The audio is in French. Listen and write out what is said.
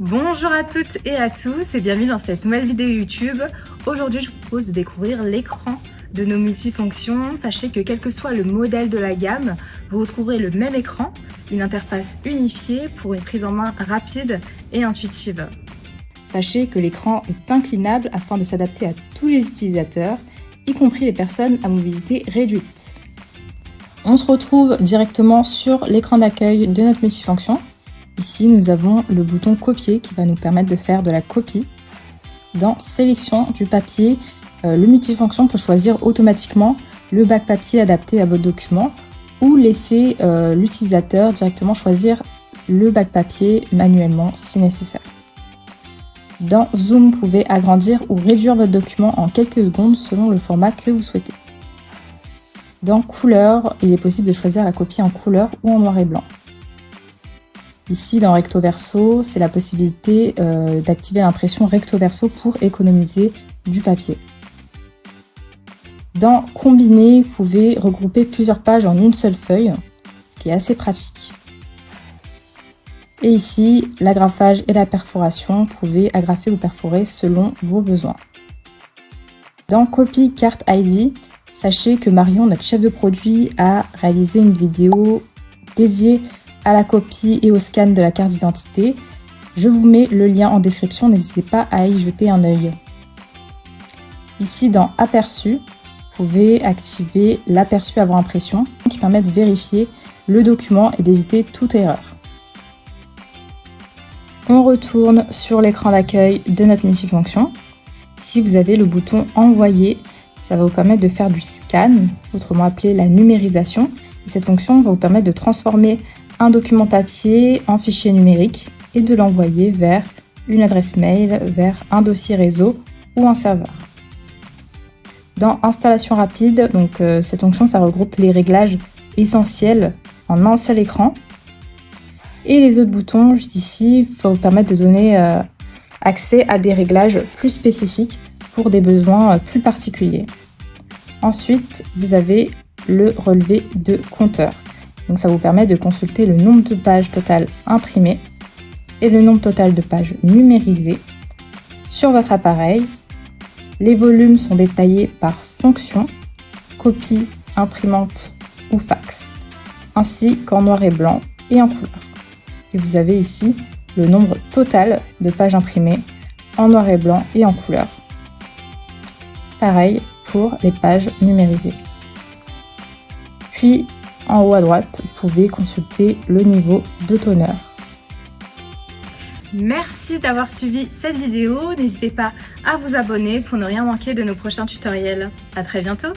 Bonjour à toutes et à tous et bienvenue dans cette nouvelle vidéo YouTube. Aujourd'hui, je vous propose de découvrir l'écran de nos multifonctions. Sachez que quel que soit le modèle de la gamme, vous retrouverez le même écran, une interface unifiée pour une prise en main rapide et intuitive. Sachez que l'écran est inclinable afin de s'adapter à tous les utilisateurs, y compris les personnes à mobilité réduite. On se retrouve directement sur l'écran d'accueil de notre multifonction. Ici, nous avons le bouton copier qui va nous permettre de faire de la copie. Dans sélection du papier, le multifonction peut choisir automatiquement le bac papier adapté à votre document ou laisser l'utilisateur directement choisir le bac papier manuellement si nécessaire. Dans Zoom, vous pouvez agrandir ou réduire votre document en quelques secondes selon le format que vous souhaitez. Dans Couleur, il est possible de choisir la copie en couleur ou en noir et blanc. Ici, dans Recto Verso, c'est la possibilité d'activer l'impression Recto Verso pour économiser du papier. Dans Combiner, vous pouvez regrouper plusieurs pages en une seule feuille, ce qui est assez pratique. Et ici, l'agrafage et la perforation, vous pouvez agrafer ou perforer selon vos besoins. Dans Copy Carte ID, sachez que Marion, notre chef de produit, a réalisé une vidéo dédiée à la copie et au scan de la carte d'identité. Je vous mets le lien en description, n'hésitez pas à y jeter un œil. Ici dans Aperçu, vous pouvez activer l'aperçu avant impression qui permet de vérifier le document et d'éviter toute erreur. On retourne sur l'écran d'accueil de notre multifonction. Ici vous avez le bouton Envoyer, ça va vous permettre de faire du scan, autrement appelé la numérisation. Et cette fonction va vous permettre de transformer un document papier en fichier numérique et de l'envoyer vers une adresse mail, vers un dossier réseau ou un serveur. Dans Installation rapide, cette fonction ça regroupe les réglages essentiels en un seul écran. Et les autres boutons juste ici vont vous permettre de donner accès à des réglages plus spécifiques pour des besoins plus particuliers. Ensuite, vous avez le relevé de compteur. Donc ça vous permet de consulter le nombre de pages totales imprimées et le nombre total de pages numérisées sur votre appareil. Les volumes sont détaillés par fonction, copie, imprimante ou fax, ainsi qu'en noir et blanc et en couleur. Et vous avez ici le nombre total de pages imprimées en noir et blanc et en couleur. Pareil pour les pages numérisées. Puis, en haut à droite, vous pouvez consulter le niveau de toner. Merci d'avoir suivi cette vidéo. N'hésitez pas à vous abonner pour ne rien manquer de nos prochains tutoriels. À très bientôt!